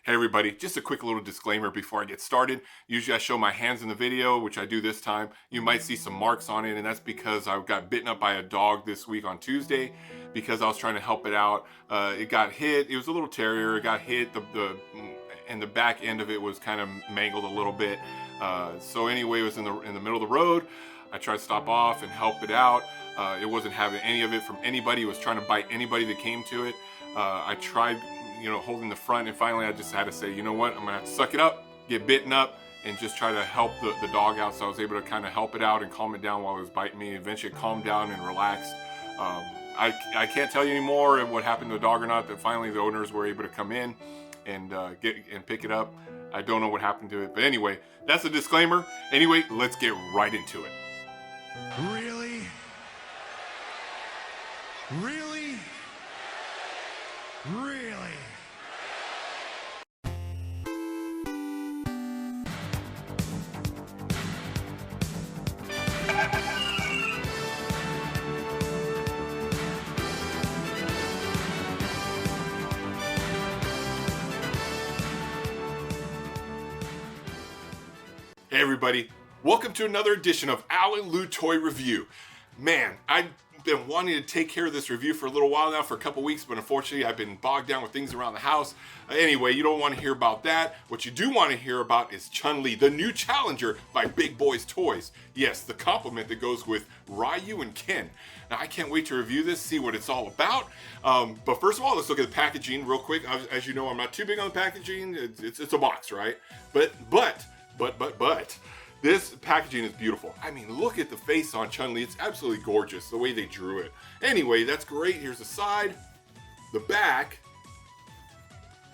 Hey everybody, just a quick little disclaimer before I get started. Usually I show my hands in the video, which I do this time. You might see some marks on it, and that's because I got bitten up by a dog this week on Tuesday because I was trying to help it out. It got hit. It was a little terrier. It got hit. And the back end of it was kind of mangled a little bit. So anyway, it was in the middle of the road. I tried to stop off and help it out. It wasn't having any of it from anybody. It was trying to bite anybody that came to it. I tried holding the front, and finally I just had to say, you know what, I'm gonna have to suck it up, get bitten up, and just try to help the dog out. So I was able to kind of help it out and calm it down while it was biting me. Eventually it calmed down and relaxed. I can't tell you anymore what happened to the dog or not. That finally the owners were able to come in and pick it up. I don't know what happened to it, but anyway, that's a disclaimer. Anyway, let's get right into it. Really? Really? Really? Hey everybody, welcome to another edition of AlLou Toy Review. Man, I've been wanting to take care of this review for a little while now, for a couple weeks, but unfortunately I've been bogged down with things around the house. Anyway, you don't want to hear about that. What you do want to hear about is Chun-Li, the new challenger by Big Boys Toys. Yes, the compliment that goes with Ryu and Ken. Now I can't wait to review this, see what it's all about. But first of all, let's look at the packaging real quick. As you know, I'm not too big on the packaging. It's a box, right? But this packaging is beautiful. I mean, look at the face on Chun-Li. It's absolutely gorgeous, the way they drew it. Anyway, that's great. Here's the side, the back,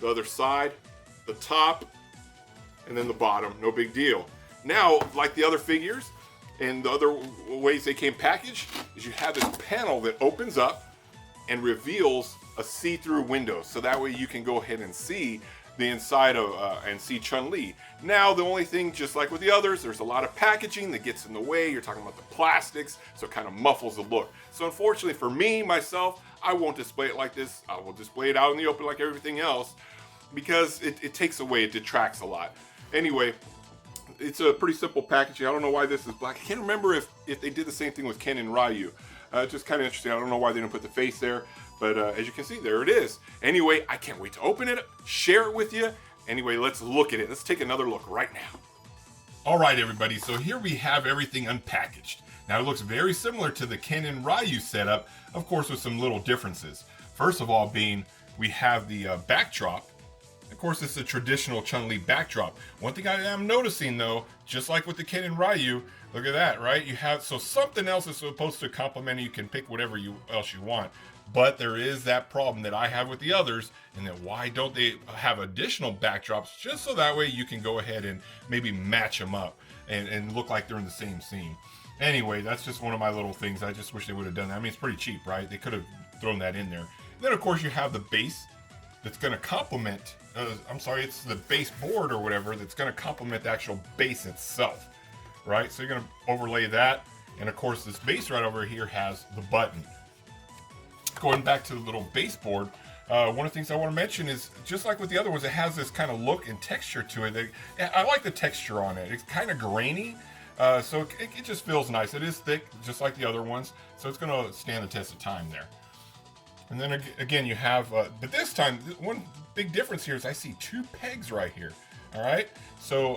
the other side, the top, and then the bottom. No big deal. Now, like the other figures and the other ways they came packaged, is you have this panel that opens up and reveals a see-through window. So that way you can go ahead and see the inside of and see Chun-Li. Now the only thing, just like with the others, there's a lot of packaging that gets in the way. You're talking about the plastics, so it kind of muffles the look. So unfortunately for me, myself, I won't display it like this. I will display it out in the open like everything else, because it takes away, it detracts a lot. Anyway, it's a pretty simple packaging. I don't know why this is black. I can't remember if they did the same thing with Ken and Ryu. It's just kind of interesting. I don't know why they didn't put the face there. But as you can see, there it is. Anyway, I can't wait to open it, share it with you. Anyway, let's look at it. Let's take another look right now. All right, everybody. So here we have everything unpackaged. Now, it looks very similar to the Ken and Ryu setup, of course, with some little differences. First of all, we have the backdrop. Of course, it's a traditional Chun-Li backdrop. One thing I am noticing, though, just like with the Ken and Ryu, look at that, right? You have, so something else is supposed to complement it. You can pick whatever else you want. But there is that problem that I have with the others, and that why don't they have additional backdrops, just so that way you can go ahead and maybe match them up and look like they're in the same scene. Anyway, that's just one of my little things. I just wish they would have done that. I mean, it's pretty cheap, right? They could have thrown that in there. And then, of course, you have the base that's going to complement, it's the base board or whatever that's going to complement the actual base itself, right? So you're going to overlay that. And, of course, this base right over here has the button. Going back to the little baseboard, one of the things I want to mention is, just like with the other ones, it has this kind of look and texture to it. I like the texture on it. It's kind of grainy, so it just feels nice. It is thick, just like the other ones, so it's going to stand the test of time there. And then again, you have, but this time, one big difference here is I see two pegs right here. All right, so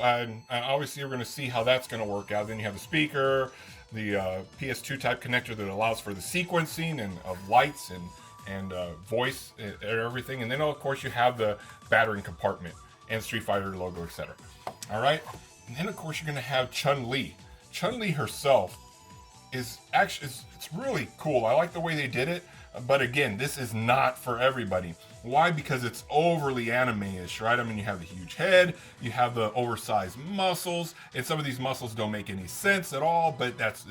obviously we're going to see how that's going to work out. Then you have the speaker, the PS2 type connector that allows for the sequencing and of lights and voice and everything. And then of course you have the battering compartment and Street Fighter logo, etc. All right, and then of course you're going to have Chun-Li. Chun-Li herself is actually, it's really cool. I like the way they did it. But again, this is not for everybody. Why? Because it's overly anime-ish, right? I mean, you have the huge head, you have the oversized muscles, and some of these muscles don't make any sense at all, but that's,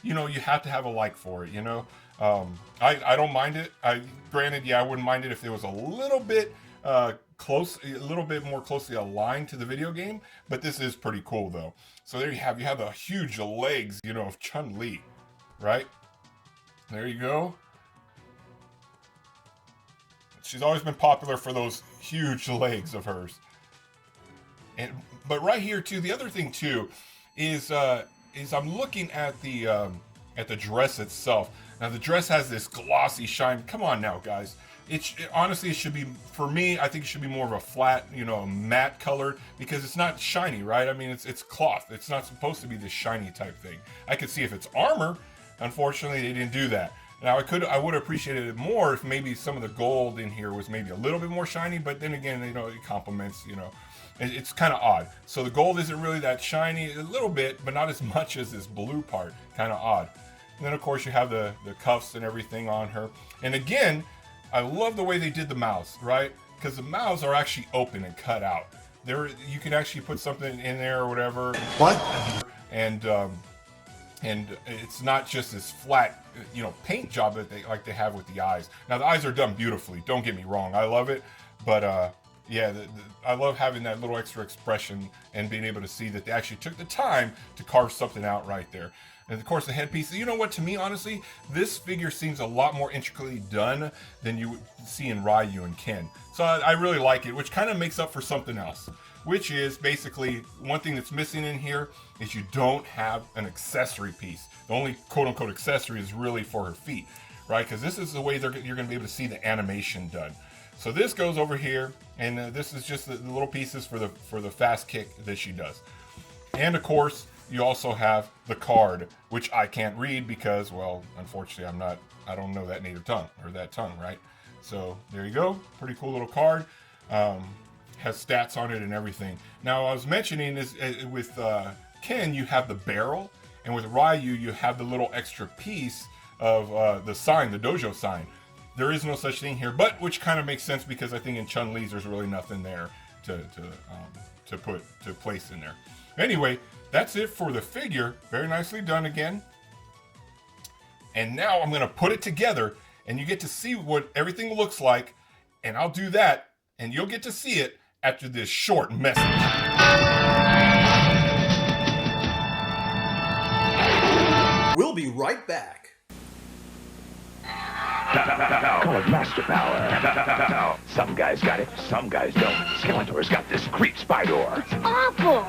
you have to have a like for it, I don't mind it. Granted, yeah, I wouldn't mind it if it was a little bit a little bit more closely aligned to the video game, but this is pretty cool, though. So there you have the huge legs, of Chun-Li, right? There you go. she's always been popular for those huge legs of hers. But right here too, the other thing too is I'm looking at the dress itself. Now the dress has this glossy shine. Come on now, guys. Honestly, it should be, for me, I think it should be more of a flat, matte colored, because it's not shiny, right? I mean, it's cloth. It's not supposed to be this shiny type thing. I could see if it's armor. Unfortunately, they didn't do that. Now I would have appreciated it more if maybe some of the gold in here was maybe a little bit more shiny, but then again, it complements, it's kind of odd. So the gold isn't really that shiny, a little bit, but not as much as this blue part. Kind of odd. And then of course you have the cuffs and everything on her. And again, I love the way they did the mouths, right? Because the mouths are actually open and cut out. You can actually put something in there or whatever. What? And it's not just this flat, paint job that they have with the eyes. Now the eyes are done beautifully. Don't get me wrong, I love it, but yeah, I love having that little extra expression and being able to see that they actually took the time to carve something out right there. And of course the headpiece, you know what, to me honestly, this figure seems a lot more intricately done than you would see in Ryu and Ken. So I really like it, which kind of makes up for something else, which is basically one thing that's missing in here is you don't have an accessory piece. The only quote-unquote accessory is really for her feet, right? Because this is the way you're going to be able to see the animation done. So this goes over here, and this is just the little pieces for the fast kick that she does. And of course, you also have the card, which I can't read because, well, unfortunately, I don't know that native tongue, or that tongue, right? So there you go, pretty cool little card. Has stats on it and everything. Now I was mentioning is with Ken, you have the barrel, and with Ryu, you have the little extra piece of the sign, the dojo sign. There is no such thing here, but which kind of makes sense because I think in Chun-Li's there's really nothing there to place in there. Anyway, that's it for the figure. Very nicely done again. And now I'm going to put it together, and you get to see what everything looks like, and I'll do that, and you'll get to see it after this short message. We'll be right back. Call it master power. Some guys got it, some guys don't. Skeletor's got this creep Spydor. It's awful.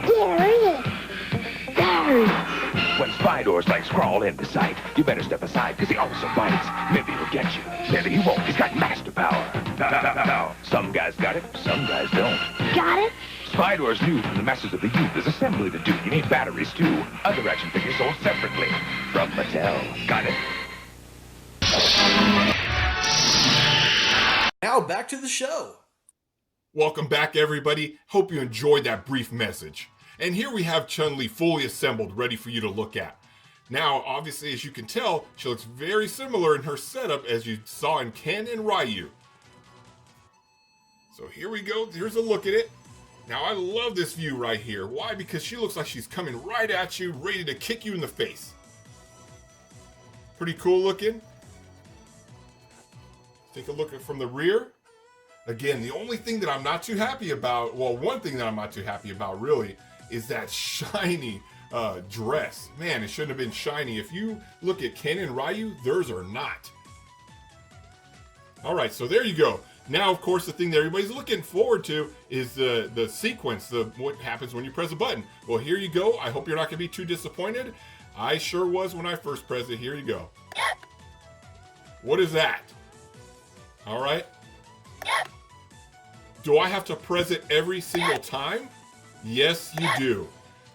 There it is. There it is. When Spydor's legs crawl into sight, you better step aside, because he also bites. Maybe he'll get you, maybe he won't. He's got master power. Some guys got it, some guys don't. Got it? Spydor's new from the Masters of the Youth. There's assembly to do. You need batteries, too. Other action figures sold separately. From Mattel. Got it? Now back to the show. Welcome back, everybody. Hope you enjoyed that brief message. And here we have Chun-Li fully assembled, ready for you to look at. Now, obviously, as you can tell, she looks very similar in her setup as you saw in Ken and Ryu. So here we go. Here's a look at it. Now, I love this view right here. Why? Because she looks like she's coming right at you, ready to kick you in the face. Pretty cool looking. Take a look at from the rear. Again, the only thing that I'm not too happy about, well, one thing that I'm not too happy about really, is that shiny dress. Man, it shouldn't have been shiny. If you look at Ken and Ryu, theirs are not. All right, so there you go. Now, of course, the thing that everybody's looking forward to is the sequence, what happens when you press a button. Well, here you go. I hope you're not going to be too disappointed. I sure was when I first pressed it. Here you go. What is that? All right. Do I have to press it every single time? Yes, you do.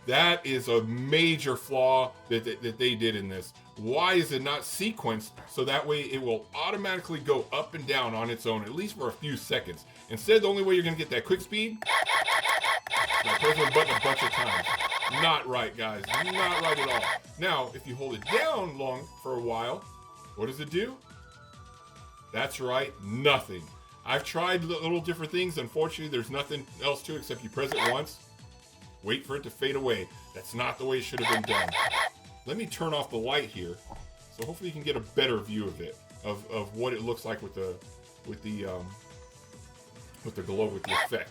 That is a major flaw that they did in this. Why is it not sequenced so that way it will automatically go up and down on its own, at least for a few seconds? Instead, the only way you're going to get that quick speed is by pressing the button a bunch of times. Not right, guys. Not right at all. Now, if you hold it down long for a while, what does it do? That's right, nothing. I've tried little different things. Unfortunately, there's nothing else to it except you press it once, wait for it to fade away. That's not the way it should have been done. Let me turn off the light here, so hopefully you can get a better view of it, of what it looks like with the glow, with the effect.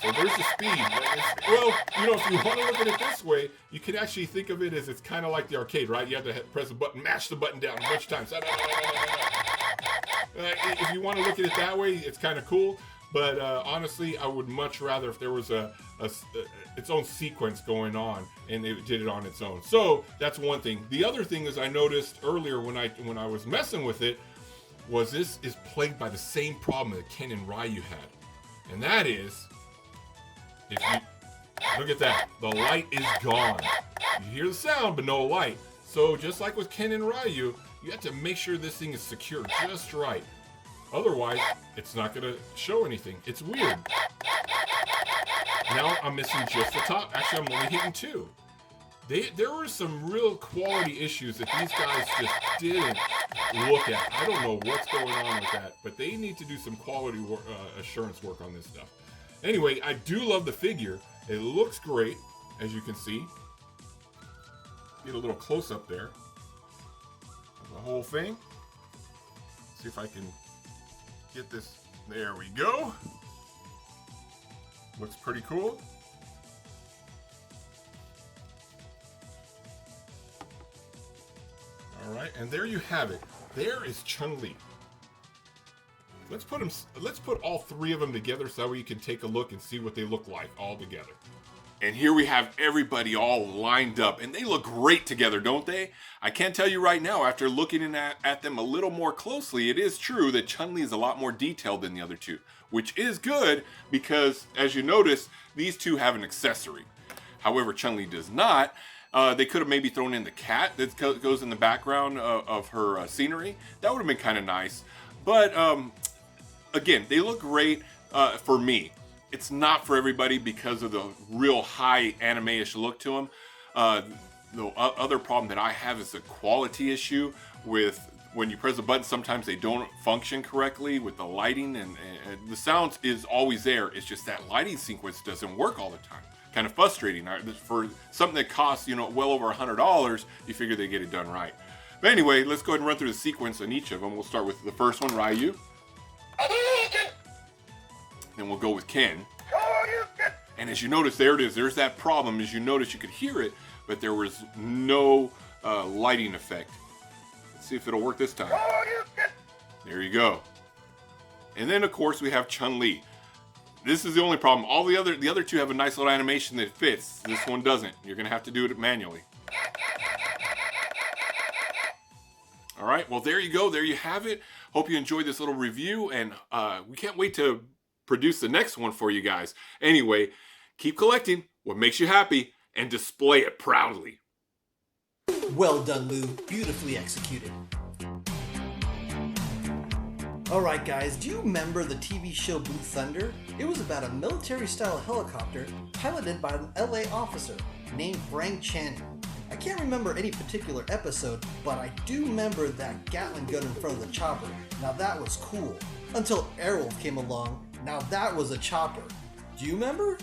Well, there's the speed. Well, you know, if you want to look at it this way, you can actually think of it as it's kind of like the arcade, right? You have to press a button, mash the button down a bunch of times. If you want to look at it that way, it's kind of cool. But honestly, I would much rather if there was its own sequence going on and it did it on its own. So that's one thing. The other thing is I noticed earlier when I was messing with it was this is plagued by the same problem that Ken and Ryu had. And that is, if you look at that, the light is gone. You hear the sound, but no light. So just like with Ken and Ryu, you have to make sure this thing is secure just right. Otherwise, it's not going to show anything. It's weird. Now I'm missing just the top. Actually, I'm only hitting 2. There were some real quality issues that these guys just didn't look at. I don't know what's going on with that, but they need to do some quality assurance work on this stuff. Anyway, I do love the figure. It looks great, as you can see. Get a little close up there of the whole thing. See if I can get this. There we go. Looks pretty cool. All right, and there you have it. There is Chun-Li. Let's put all 3 of them together so that way you can take a look and see what they look like all together. And here we have everybody all lined up, and they look great together, don't they? I can't tell you right now, after looking at them a little more closely, it is true that Chun-Li is a lot more detailed than the other 2, which is good because, as you notice, these 2 have an accessory. However, Chun-Li does not. They could have maybe thrown in the cat that goes in the background of her scenery. That would have been kind of nice. But again, they look great for me. It's not for everybody because of the real high anime-ish look to them. The other problem that I have is a quality issue with when you press a button, sometimes they don't function correctly with the lighting, and the sound is always there. It's just that lighting sequence doesn't work all the time. Kind of frustrating. For something that costs, well over $100, you figure they get it done right. But anyway, let's go ahead and run through the sequence on each of them. We'll start with the first one, Ryu. Then we'll go with Ken. And as you notice, there it is. There's that problem. As you notice, you could hear it, but there was no lighting effect. Let's see if it'll work this time. There you go. And then, of course, we have Chun-Li. This is the only problem. All the other 2 have a nice little animation that fits. This one doesn't. You're gonna have to do it manually. All right, well, there you go. There you have it. Hope you enjoyed this little review, and we can't wait to produce the next one for you guys. Anyway, keep collecting what makes you happy and display it proudly. Well done, Lou. Beautifully executed. Alright guys, do you remember the TV show Blue Thunder? It was about a military-style helicopter piloted by an LA officer named Frank Channing. I can't remember any particular episode, but I do remember that Gatling gun in front of the chopper. Now that was cool. Until Airwolf came along. Now that was a chopper. Do you remember?